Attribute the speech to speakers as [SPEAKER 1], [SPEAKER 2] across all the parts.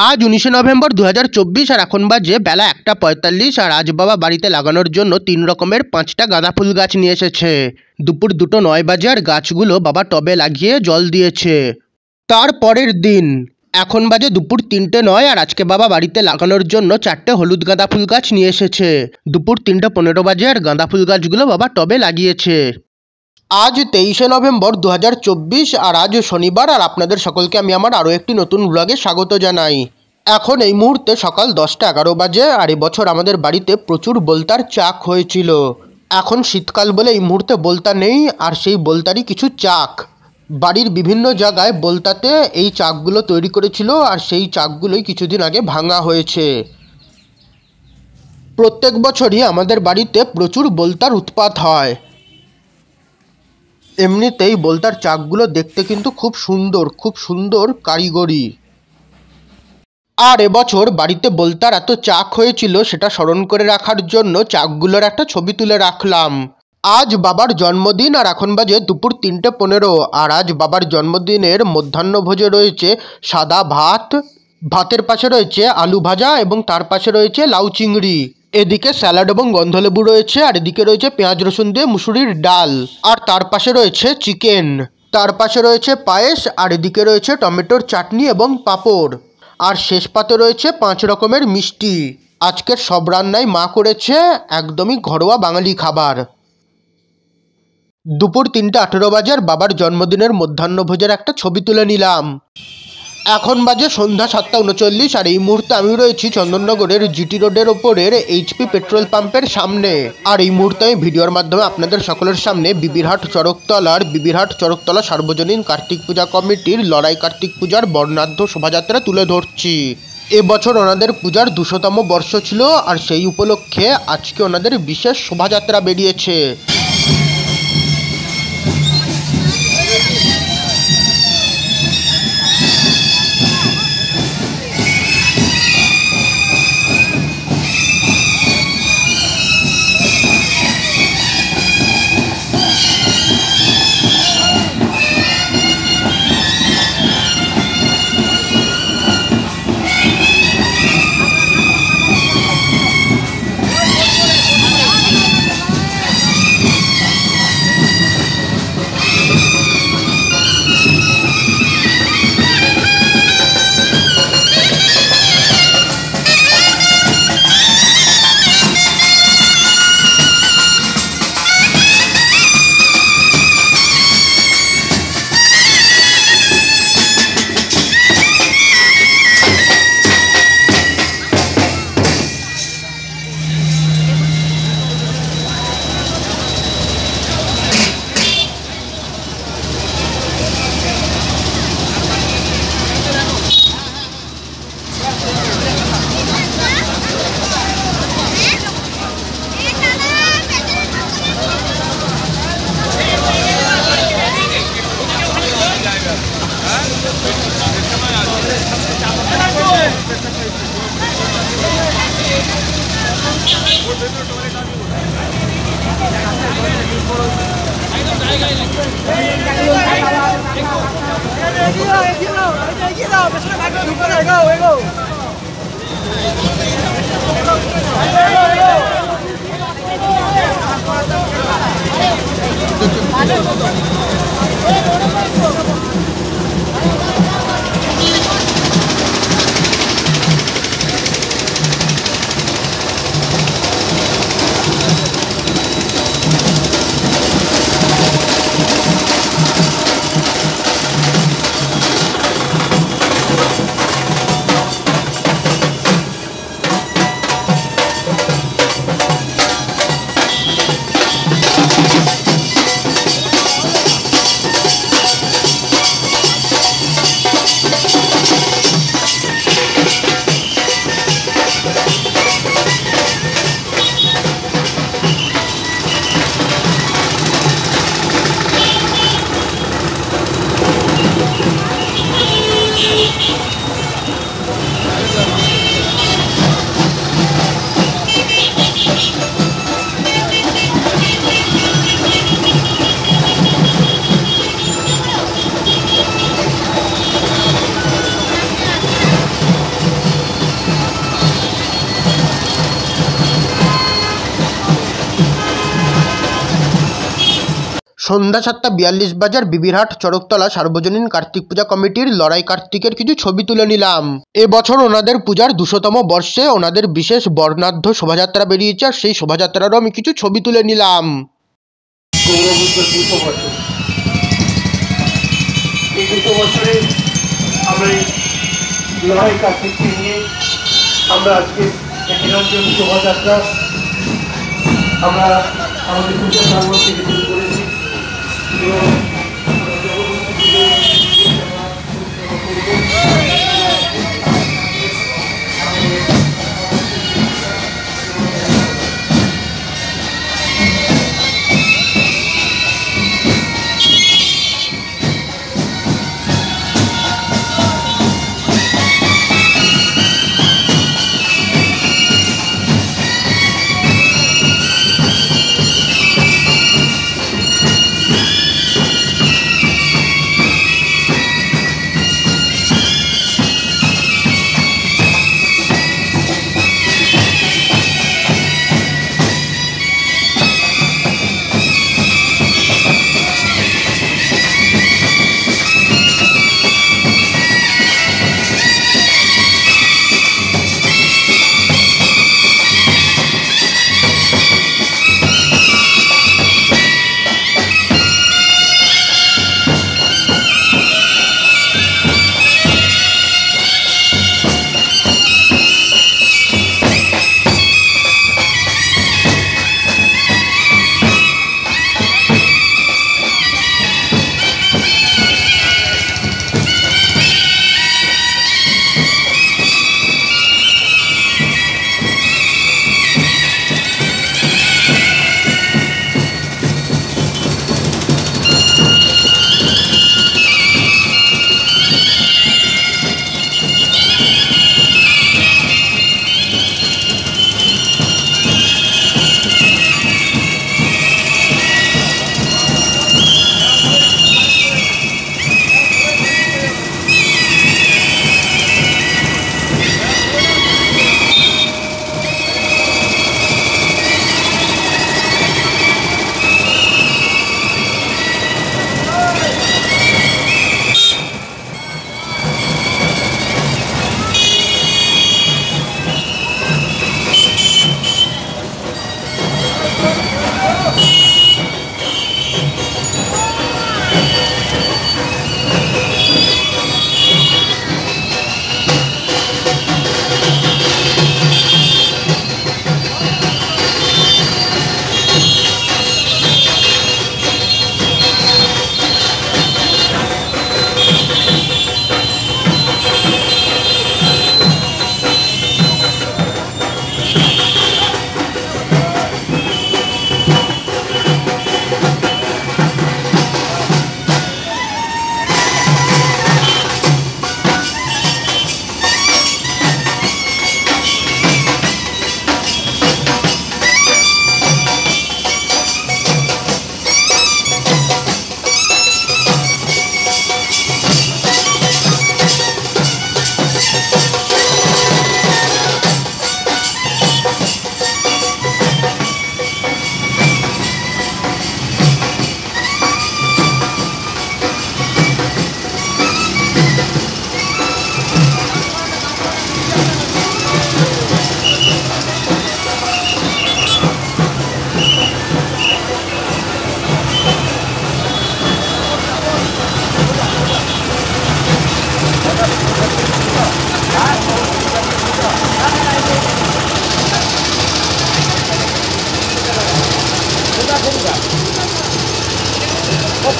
[SPEAKER 1] আজ 19শে নভেম্বর 2024 আর এখন বাজে বেলা 1:45 আর আজ বাবা বাড়িতে লাগানোর জন্য 3 রকমের 5টা গাঁদা ফুল গাছ নিয়ে এসেছে। দুপুর 2:09 বাজে আর গাছগুলো বাবা টবে লাগিয়ে জল দিয়েছে। তার পরের দিন এখন বাজে দুপুর 3:09 আর আজকে বাবা বাড়িতে লাগানোর জন্য 4টে হলুদ গাঁদা ফুল গাছ নিয়ে এসেছে। দুপুর 3:15 বাজে আর গাঁদা ফুল গাছগুলো বাবা টবে লাগিয়েছে। আজ 23শে নভেম্বর 2024 আর আজ শনিবার আর আপনাদের সকলকে আমি আমার আরও একটি নতুন ব্লগে স্বাগত জানাই। এখন এই মুহূর্তে সকাল 10:11 বাজে আর এবছর আমাদের বাড়িতে প্রচুর বোলতার চাক হয়েছিল। এখন শীতকাল বলে এই মুহূর্তে বোলতা নেই আর সেই বোলতারই কিছু চাক বাড়ির বিভিন্ন জায়গায় বোলতাতে এই চাকগুলো তৈরি করেছিল আর সেই চাকগুলোই কিছুদিন আগে ভাঙা হয়েছে। প্রত্যেক বছরই আমাদের বাড়িতে প্রচুর বোলতার উৎপাত হয়। এমনিতেই বোলতার চাকগুলো দেখতে কিন্তু খুব সুন্দর কারিগরি। আর এবছর বাড়িতে বোলতার এত চাক হয়েছিল সেটা স্মরণ করে রাখার জন্য চাকগুলোর একটা ছবি তুলে রাখলাম। আজ বাবার জন্মদিন আর এখন বাজে দুপুর 3:15 আর আজ বাবার জন্মদিনের মধ্যাহ্নভোজে রয়েছে সাদা ভাত, ভাতের পাশে রয়েছে আলু ভাজা এবং তার পাশে রয়েছে লাউ চিংড়ি, এদিকে স্যালাড এবং গন্ধলেবু রয়েছে আর এদিকে রয়েছে পেঁয়াজ রসুন দিয়ে মুসুরির ডাল আর তার পাশে রয়েছে চিকেন, তার পাশে রয়েছে পায়েস আর এদিকে রয়েছে টমেটোর চাটনি এবং পাঁপড় আর শেষ পাতে রয়েছে 5 রকমের মিষ্টি। আজকের সব রান্নাই মা করেছে, একদমই ঘরোয়া বাঙালি খাবার। দুপুর 3:18 বাজে আর বাবার জন্মদিনের মধ্যাহ্নভোজের একটা ছবি তুলে নিলাম। এখন বাজে সন্ধ্যা 7:39 আর এই মুহূর্তে আমি রয়েছি চন্দননগরের জিটি রোডের ওপরের এইচপি পেট্রোল পাম্পের সামনে। আর এই মুহূর্তে আমি ভিডিওর মাধ্যমে আপনাদের সকলের সামনে বিবিরহাট চরকতলা সার্বজনীন কার্তিক পূজা কমিটির লড়াই কার্তিক পূজার বর্ণাঢ্য শোভাযাত্রা তুলে ধরছি। এবছর ওনাদের পূজার 200তম বর্ষ ছিল আর সেই উপলক্ষে আজকে ওনাদের বিশেষ শোভাযাত্রা বেরিয়েছে। সন্ধ্যা 7:42 বাজার বিবিরহাট চড়কতলা সার্বজনীন কার্তিক পূজা কমিটির লড়াই কার্তিকের কিছু ছবি তুলে নিলাম। এবছর ওনাদের পূজার 200তম বর্ষে ওনাদের বিশেষ বর্ণাঢ্য শোভাযাত্রা বেরিয়েছে, আর সেই শোভাযাত্রারও আমি কিছু ছবি তুলে নিলাম।
[SPEAKER 2] এই 200 বছরে লড়াই কার্তিককে নিয়ে আমরা আজকে একজন শোভাযাত্রা আমরা আমাদের পূজা প্রাঙ্গণ থেকে শুরু করেছি এবং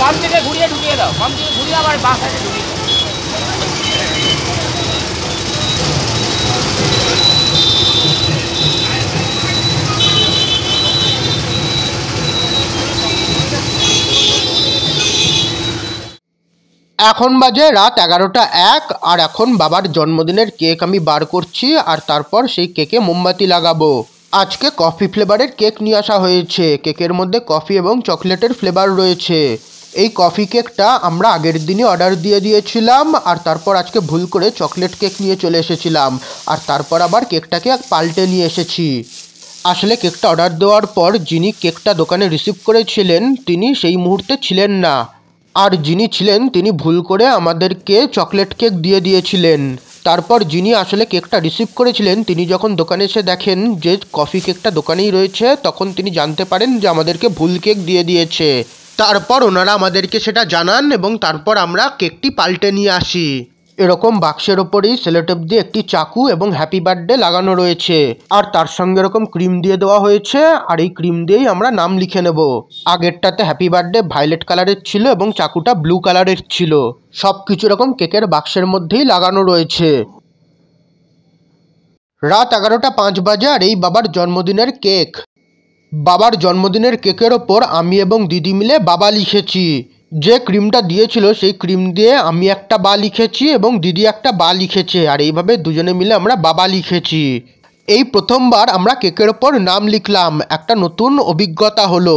[SPEAKER 3] পাম্প থেকে ঘুরিয়ে ঢুকিয়ে দাও, পাম্প থেকে ঘুরিয়ে আবার বাঁ সাইডে ঢুকিয়ে দাও।
[SPEAKER 1] এখন বাজে রাত 11:01 আর এখন বাবার জন্মদিনের কেক আমি বার করছি, আর তারপর সেই কেকে মোমবাতি লাগাবো। আজকে কফি ফ্লেভারের কেক নিয়ে আসা হয়েছে। কেকের মধ্যে কফি এবং চকলেটের ফ্লেভার রয়েছে। এই কফি কেকটা আমরা আগের দিনই অর্ডার দিয়ে দিয়েছিলাম, আর তারপর আজকে ভুল করে চকলেট কেক নিয়ে চলে এসেছিলাম, আর তারপর আবার কেকটাকে পাল্টে নিয়ে এসেছি। আসলে কেকটা অর্ডার দেওয়ার পর যিনি কেকটা দোকানে রিসিভ করেছিলেন তিনি সেই মুহূর্তে ছিলেন না, আর যিনি ছিলেন তিনি ভুল করে আমাদেরকে চকলেট কেক দিয়ে দিয়েছিলেন। তারপর যিনি আসলে কেকটা রিসিভ করেছিলেন তিনি যখন দোকানে এসে দেখেন যে কফি কেকটা দোকানেই রয়েছে, তখন তিনি জানতে পারেন যে আমাদেরকে ভুল কেক দিয়ে দিয়েছে। তারপর ওনারা আমাদেরকে সেটা জানান এবং তারপর আমরা কেকটি পাল্টে নিয়ে আসি। এরকম বাক্সের ওপরেই সেলোটেপ দিয়ে একটি চাকু এবং হ্যাপি বার্থডে লাগানো রয়েছে, আর তার সঙ্গে এরকম ক্রিম দিয়ে দেওয়া হয়েছে, আর এই ক্রিম দিয়েই আমরা নাম লিখে নেব। আগেরটাতে হ্যাপি বার্থডে ভায়োলেট কালারের ছিল এবং চাকুটা ব্লু কালারের ছিল। সব কিছু এরকম কেকের বাক্সের মধ্যেই লাগানো রয়েছে। রাত 11:05 বাজে, আর এই বাবার জন্মদিনের কেক। বাবার জন্মদিনের কেকের ওপর আমি এবং দিদি মিলে বাবা লিখেছি। যে ক্রিমটা দিয়েছিল সেই ক্রিম দিয়ে আমি একটা বা লিখেছি এবং দিদি একটা বা লিখেছে, আর এইভাবে দুজনে মিলে আমরা বাবা লিখেছি। এই প্রথমবার আমরা কেকের ওপর নাম লিখলাম, একটা নতুন অভিজ্ঞতা হলো।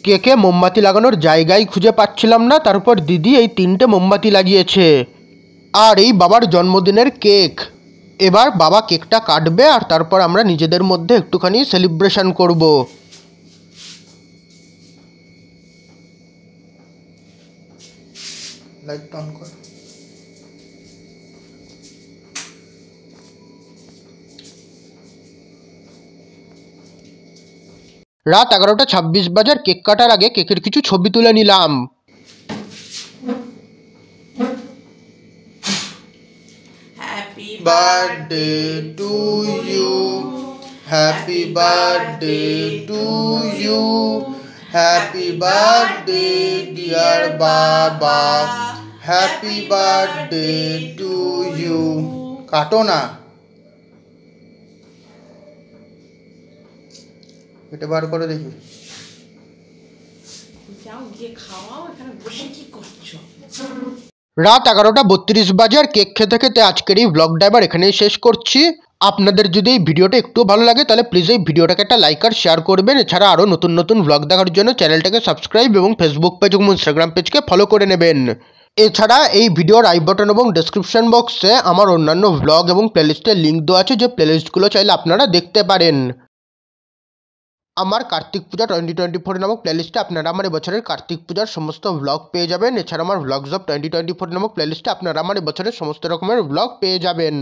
[SPEAKER 1] কেকে মোমবাতি লাগানোর জায়গায় খুঁজে পাচ্ছিলাম না, তারপর দিদি এই 3টে মোমবাতি লাগিয়েছে। আর এই বাবার জন্মদিনের কেক। এবার বাবা কেকটা কাটবে, আর তারপর আমরা নিজেদের মধ্যে একটুখানি সেলিব্রেশন করব। লাইট অন কর। রাত 11:26 বাজার কেক কাটার আগে কেকের কিছু ছবি তুলে নিলাম।
[SPEAKER 4] Happy
[SPEAKER 1] birthday to you, happy birthday to you, happy birthday dear Baba, happy birthday to you। কাটো না, এটা বার করে দেখি।
[SPEAKER 4] যাও গিয়ে খাওয়াও, এখানে বসে কি করছো?
[SPEAKER 1] রাত 11:32 বাজে, আর কেক খেতে খেতে আজকের এই ব্লগটা এবার এখানেই শেষ করছি। আপনাদের যদি এই ভিডিওটা একটু ভালো লাগে তাহলে প্লিজ এই ভিডিওটাকে একটা লাইক আর শেয়ার করবেন। এছাড়া আরও নতুন নতুন ব্লগ দেখার জন্য চ্যানেলটাকে সাবস্ক্রাইব এবং ফেসবুক পেজ এবং ইনস্টাগ্রাম পেজকে ফলো করে নেবেন। এছাড়া এই ভিডিওর আই বাটন এবং ডেসক্রিপশন বক্সে আমার অন্যান্য ব্লগ এবং প্লেলিস্টের লিঙ্ক দেওয়া আছে, যে প্লেলিস্টগুলো চাইলে আপনারা দেখতে পারেন। আমার কার্তিক পূজা 2024 নামক প্লেলিস্টে আপনারা আমার এবছরের কার্তিক পূজার সমস্ত ব্লগ পেয়ে যাবেন। এছাড়া আমার ব্লগস অফ 2024 নামক প্লেলিস্টে আপনারা আমার এবছরের সমস্ত রকমের ব্লগ পেয়ে যাবেন।